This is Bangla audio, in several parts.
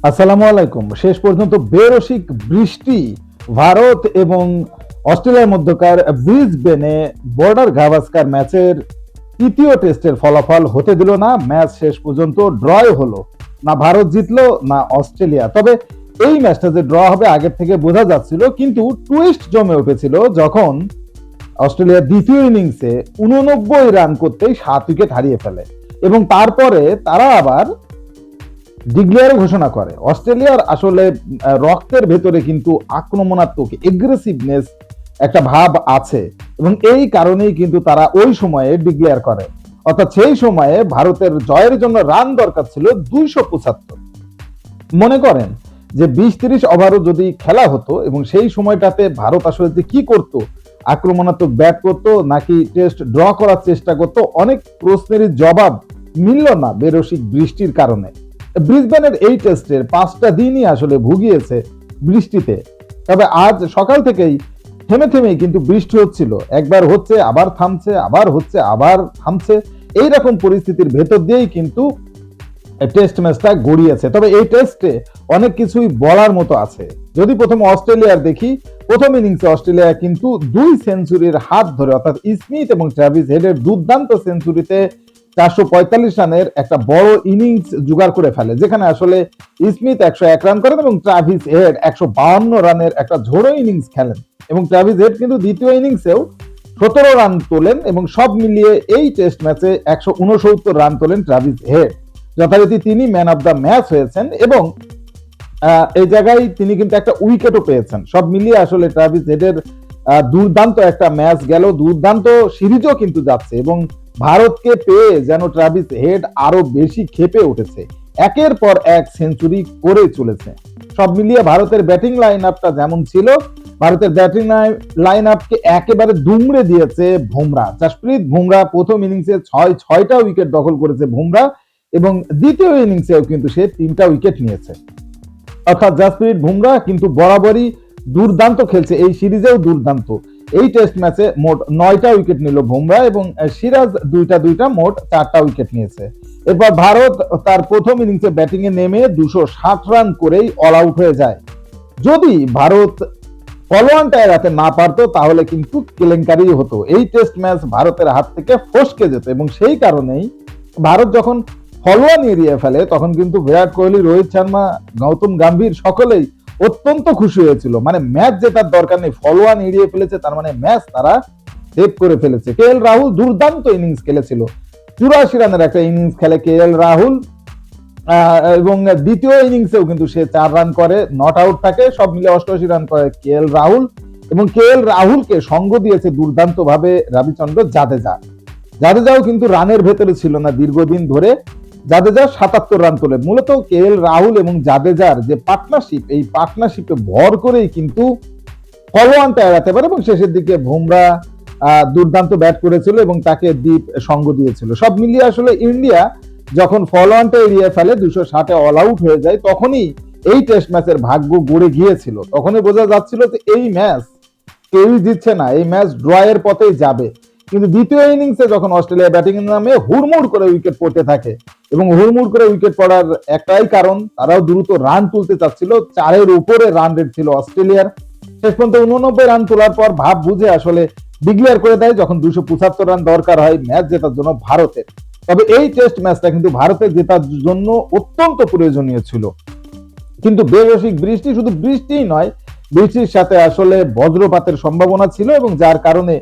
আসসালামু আলাইকুম। শেষ পর্যন্ত বেরসিক বৃষ্টি ভারত এবং অস্ট্রেলিয়ার মধ্যকার ব্রিসবেনে বর্ডার গাভাস্কার ম্যাচের তৃতীয় টেস্টের ফলাফল হতে দিল না। ম্যাচ শেষ পর্যন্ত ড্রয় হলো। না ভারত জিতলো না অস্ট্রেলিয়া। তবে এই ম্যাচটা যে ড্র হবে আগের থেকে বোঝা যাচ্ছিল, কিন্তু টুইস্ট জমে উঠেছিল যখন অস্ট্রেলিয়া দ্বিতীয় ইনিংসে 89 রান করতেই 7 উইকেট হারিয়ে ফেলে এবং তারপরে তারা আবার ডিক্লেয়ার ঘোষণা করে। অস্ট্রেলিয়ার আসলে রক্তের ভেতরে কিন্তু আক্রমণাত্মক এগ্রেসিভনেস একটা ভাব আছে এবং এই কারণেই কিন্তু তারা ওই সময়ে ডিক্লেয়ার করে। অর্থাৎ সেই সময়ে ভারতের জয়ের জন্য রান দরকার ছিল 275। মনে করেন যে 20-30 ওভারও যদি খেলা হতো এবং সেই সময়টাতে ভারত আসলে যে কি করত, আক্রমণাত্মক ব্যাট করতো নাকি টেস্ট ড্র করার চেষ্টা করতো, অনেক প্রশ্নেরই জবাব মিলল না বেরসিক বৃষ্টির কারণে। ব্রিসবেনের এই টেস্টের 5টা দিনই আসলে ভুগিয়েছে বৃষ্টিতে। তবে আজ সকাল থেকেই থেমে থেমেই কিন্তু বৃষ্টি হচ্ছিল, একবার হচ্ছে আবার থামছে, আবার হচ্ছে আবার থামছে। এইরকম পরিস্থিতির ভেতর দিয়েই কিন্তু টেস্ট ম্যাচটা গড়িয়েছে। তবে এই টেস্টে অনেক কিছুই বলার মতো আছে। যদি প্রথম অস্ট্রেলিয়ার দেখি, প্রথম ইনিংসে অস্ট্রেলিয়া কিন্তু 2 সেঞ্চুরির হাত ধরে, অর্থাৎ স্মিথ এবং ট্রাভিস হেডের দুর্দান্ত সেঞ্চুরিতে 445 রানের একটা বড় ইনিংস জোগাড় করে ফেলে, যেখানে আসলে স্মিথ 101 রান করেন এবং ট্রাভিস হেড 152 রানের একটা ঝোড়ো ইনিংস খেলেন এবং ট্রাভিস হেড কিন্তু দ্বিতীয় ইনিংসেও 17 রান তোলেন এবং সব মিলিয়ে এই টেস্ট ম্যাচে 169 রান তোলেন ট্রাভিস হেড। যথারীতি তিনি ম্যান অফ দ্য ম্যাচ হয়েছেন এবং এই জায়গায় তিনি কিন্তু একটা উইকেটও পেয়েছেন। সব মিলিয়ে আসলে ট্রাভিস হেডের দুর্দান্ত একটা ম্যাচ গেল, দুর্দান্ত সিরিজও কিন্তু যাচ্ছে এবং ভারতকে পেয়ে যেন ট্রাভিস হেড আরো বেশি ক্ষেপে উঠেছে, একের পর এক সেঞ্চুরি করে চলেছে। সব মিলিয়ে ভারতের ব্যাটিং লাইন আপটা যেমন ছিল, ভারতের ব্যাটিং লাইন আপকে একেবারে দুমড়ে দিয়েছে বুমরা। জাসপ্রীত বুমরা প্রথম ইনিংসে 6টা উইকেট দখল করেছে বুমরা এবং দ্বিতীয় ইনিংসেও কিন্তু সে 3টা উইকেট নিয়েছে। অর্থাৎ জাসপ্রীত বুমরা কিন্তু বরাবরই দুর্দান্ত খেলছে, এই সিরিজেও দুর্দান্ত। এই টেস্ট ম্যাচে মোট 9টা উইকেট নিল বুমরা এবং সিরাজ দুইটা মোট 4টা উইকেট নিয়েছে। এরপর ভারত তার প্রথম ইনিংসে ব্যাটিং এ নেমে 260 রান করেই অল আউট হয়ে যায়। যদি ভারত ফলোয়ানটা এড়াতে না পারতো তাহলে কিন্তু কেলেঙ্কারি হতো, এই টেস্ট ম্যাচ ভারতের হাত থেকে ফসকে যেত এবং সেই কারণেই ভারত যখন ফলোয়ান এড়িয়ে ফেলে তখন কিন্তু বিরাট কোহলি, রোহিত শর্মা, গৌতম গম্ভীর সকলেই অত্যন্ত খুশি হয়েছিল। মানে ম্যাচ জেতার দরকার নেই, ফলোয়ান এড়িয়ে ফেলেছে, তার মানে ম্যাচ তারা সেভ করে ফেলেছে। কে এল রাহুল দুর্দান্ত ইনিংস খেলেছিল, 84 রানের একটা ইনিংস খেলে কে এল রাহুল এবং দ্বিতীয় ইনিংসেও কিন্তু সে 4 রান করে নট আউট থাকে। সব মিলে 88 রান করে কে এল রাহুল এবং কে এল রাহুলকে সঙ্গ দিয়েছে দুর্দান্ত ভাবে রবিচন্দ্র জাদেজা। জাদেজাও কিন্তু রানের ভেতরে ছিল না দীর্ঘদিন ধরে। জাদেজা 77 রান তোলে। মূলত কে এল রাহুল এবং জাদেজার যে পার্টনারশিপ, এই পার্টনারশিপে ভর করেই কিন্তু ফলোয়ানটা এড়াতে পারে এবং শেষের দিকে বুমরা দুর্দান্ত ব্যাট করেছিল এবং তাকে দীপ সঙ্গ দিয়েছিল। সব মিলিয়ে আসলে ইন্ডিয়া যখন ফলোয়ানটা এড়িয়ে ফেলে 260-এ অল আউট হয়ে যায়, তখনই এই টেস্ট ম্যাচের ভাগ্য গড়ে গিয়েছিল। তখনই বোঝা যাচ্ছিল যে এই ম্যাচ কেউই জিতছে না, এই ম্যাচ ড্রয়ের পথেই যাবে। কিন্তু দ্বিতীয় ইনিংসে যখন অস্ট্রেলিয়া ব্যাটিং এর নামে হুড়মুড় করে উইকেট পড়তে থাকে এবং হুড়মুড় করে উইকেট পড়ার একটাই কারণ, তারাও দ্রুত রান তুলতে চাচ্ছিল। 4-এর উপরে রান রেট ছিল অস্ট্রেলিয়ার। শেষ পর্যন্ত 89 রান তোলার পর ভাব বুঝে আসলে ডিক্লেয়ার করে দেয় যখন 275 রান দরকার হয় ম্যাচ জেতার জন্য ভারতের। তবে এই টেস্ট ম্যাচটা কিন্তু ভারতের জেতার জন্য অত্যন্ত প্রয়োজনীয় ছিল। কিন্তু বেরসিক বৃষ্টি, শুধু বৃষ্টিই নয়, বৃষ্টির সাথে আসলে বজ্রপাতের সম্ভাবনা ছিল এবং যার কারণে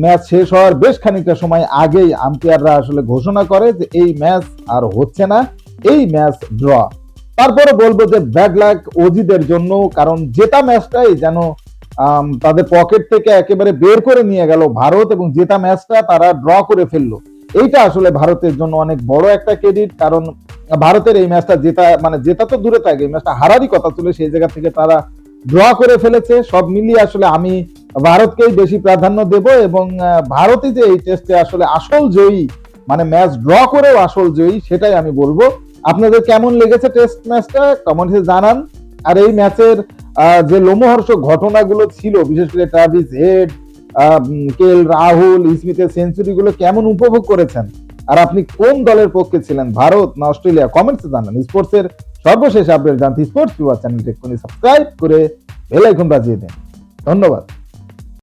ম্যাচ শেষ হওয়ার বেশ খানিকটা সময় আগেই আম্পায়াররা আসলে ঘোষণা করে যে এই ম্যাচ আর হচ্ছে না, এই ম্যাচ ড্র। তারপরে বলবো যে ব্যাড লাক অজিদের জন্য, কারণ জেতা ম্যাচটাই যেন তাদের পকেট থেকে একেবারে বের করে নিয়ে গেল ভারত এবং জেতা ম্যাচটা তারা ড্র করে ফেললো। এইটা আসলে ভারতের জন্য অনেক বড় একটা ক্রেডিট, কারণ ভারতের এই ম্যাচটা জেতা, মানে জেতা তো দূরে থাকে, এই ম্যাচটা হারারই কথা ছিল, সেই জায়গা থেকে তারা ড্র করে ফেলেছে। সব মিলিয়ে আসলে আমি ভারতকেই বেশি প্রাধান্য দেব এবং ভারতই যে এই টেস্টে আসলে আসল জয়ী, মানে ম্যাচ ড্র করেও আসল জয়ী, সেটাই আমি বলবো। আপনাদের কেমন লেগেছে টেস্ট ম্যাচটা কমেন্টে জানান। আর এই ম্যাচের যে লোমহর্ষক ঘটনাগুলো ছিল, বিশেষ করে ট্রাভিস হেড, কে এল রাহুল, স্মিথের সেঞ্চুরি গুলো কেমন উপভোগ করেছেন, আর আপনি কোন দলের পক্ষে ছিলেন, ভারত না অস্ট্রেলিয়া, কমেন্টসে জানান। স্পোর্টসের সর্বশেষ আপডেট জানতে স্পোর্টস ফিভার চ্যানেলটি এক্ষুনি সাবস্ক্রাইব করে বেল আইকন বাজিয়ে দিন। ধন্যবাদ।